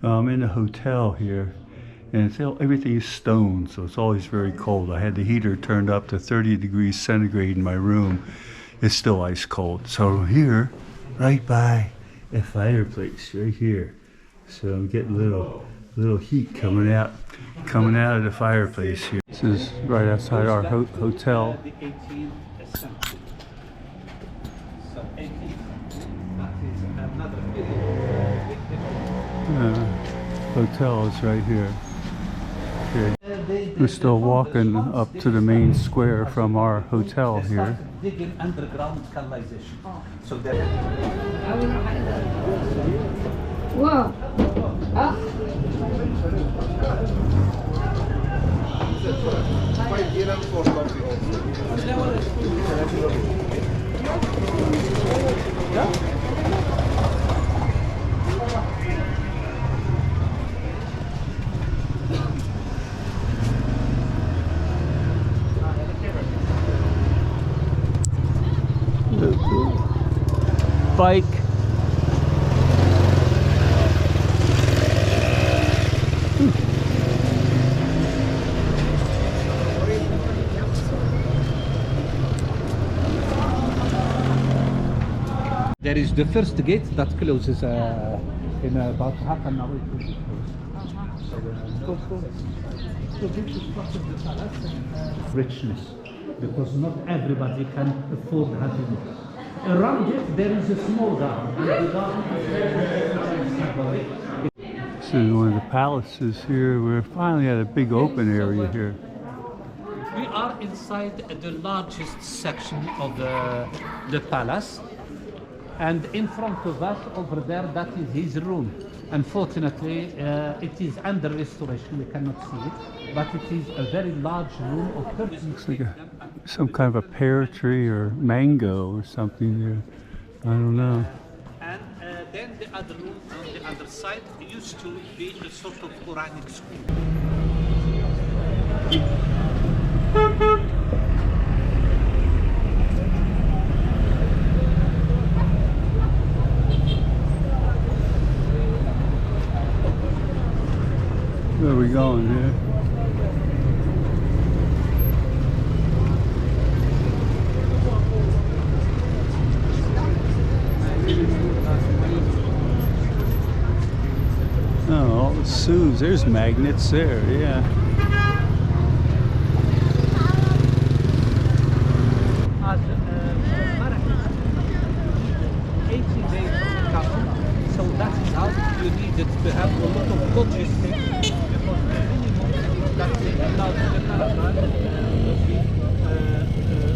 I'm in a hotel here, and everything is stone, so it's always very cold. I had the heater turned up to 30 degrees centigrade in my room. It's still ice cold. So here, right by a fireplace, right here. So I'm getting little heat coming out of the fireplace here. This is right outside our hotel. Hotel is right here. Okay. We're still walking up to the main square from our hotel here. Digging underground canalization. So there. Wow. Bike. There is the first gate that closes in about half an hour. So this is part of the palace richness, because not everybody can afford having it. Around it there is a small garden. This is one of the palaces here. We're finally at a big open area here. We are inside the largest section of the palace, and in front of us over there, that is his room. Unfortunately, it is under restoration, we cannot see it, but it is a very large room of 30. Looks like some kind of a pear tree or mango or something there. I don't know. And then the other room on the other side used to be a sort of Quranic school. Where are we going here? Oh, all the shoes. There's magnets there, yeah. As Marrakesh, 80 days to come, so that is how you needed to have a lot of logistics, because the minimum that they allowed the caravan would be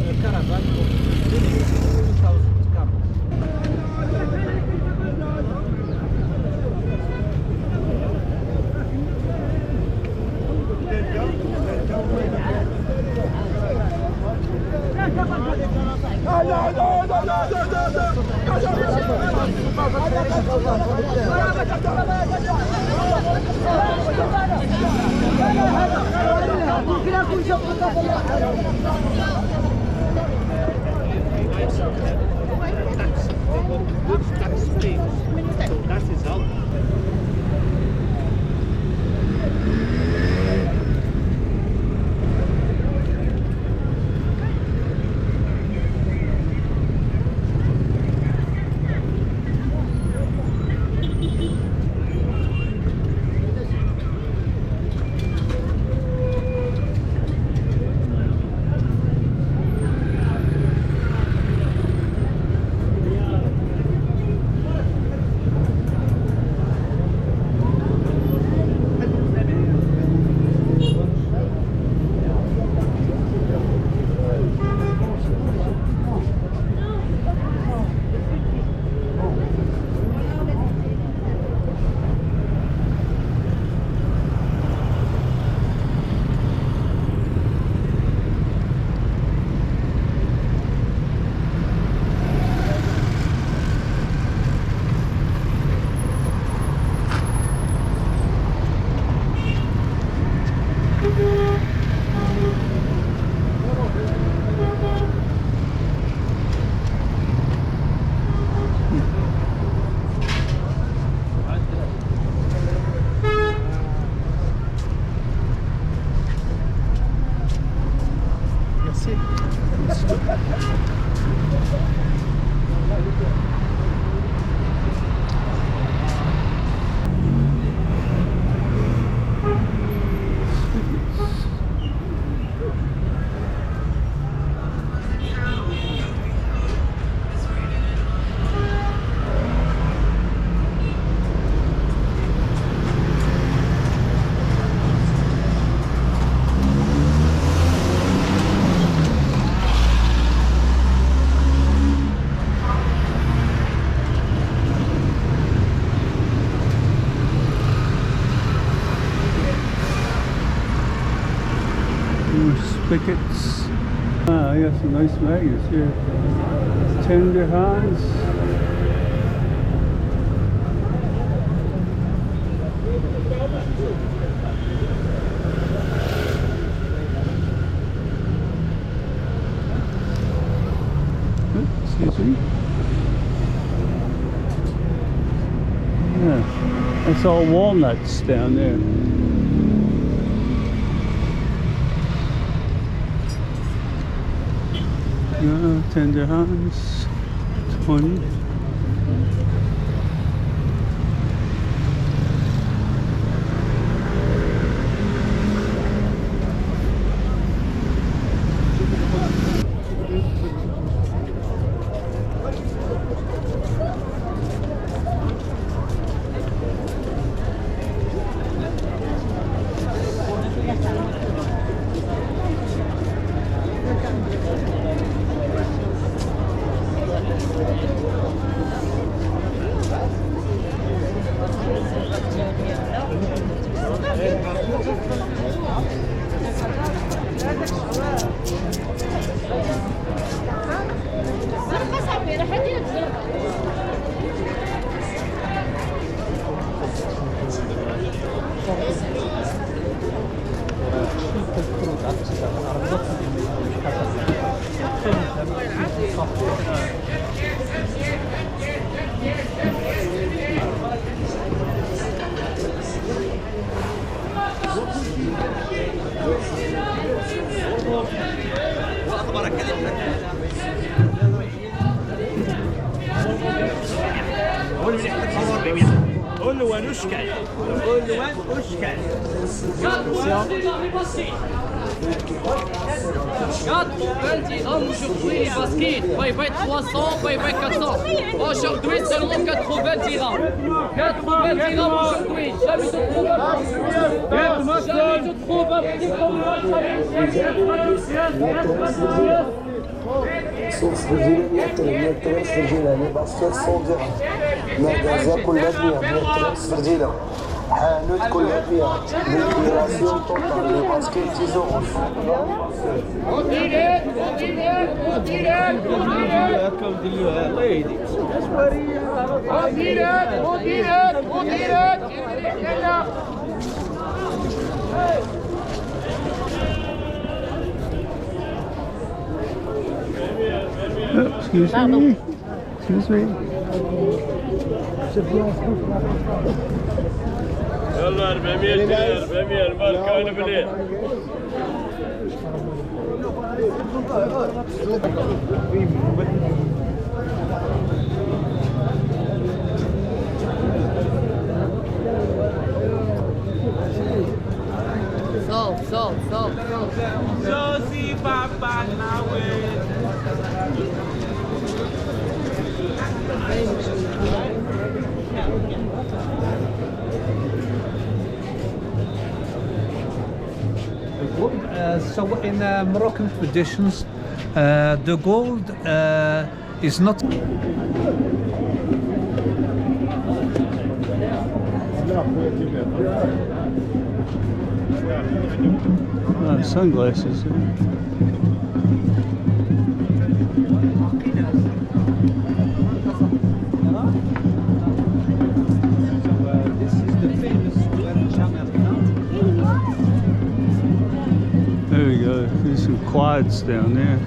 a caravan of minimum 2,000 camels. So that is how. tickets. I got some nice magnets here. 10 dirhams. Excuse me. Yeah, that's all walnuts down there. Yeah, 10 dirhams, 20. Aujourd'hui, basket, bye bye 300, bye bye 400. Aujourd'hui, seulement 80 dirhams. 80 dirhams aujourd'hui. Jamais je trouve un صوف فرجيلة 100 ترنس فرجيلة لي باسكيت 100 درهم مغازا كلها ب100 ترنس فرجيلة حانوت كلها ب100 ليكويراسيون توتال لي باسكيت 10 euros Oh, excuse me. Excuse me. يلا 400 دينار 400 الماركة وين بليل Josie Papa Nawe. So in Moroccan traditions, the gold is not. Sunglasses. This is the famous There we go. There's some quads down there.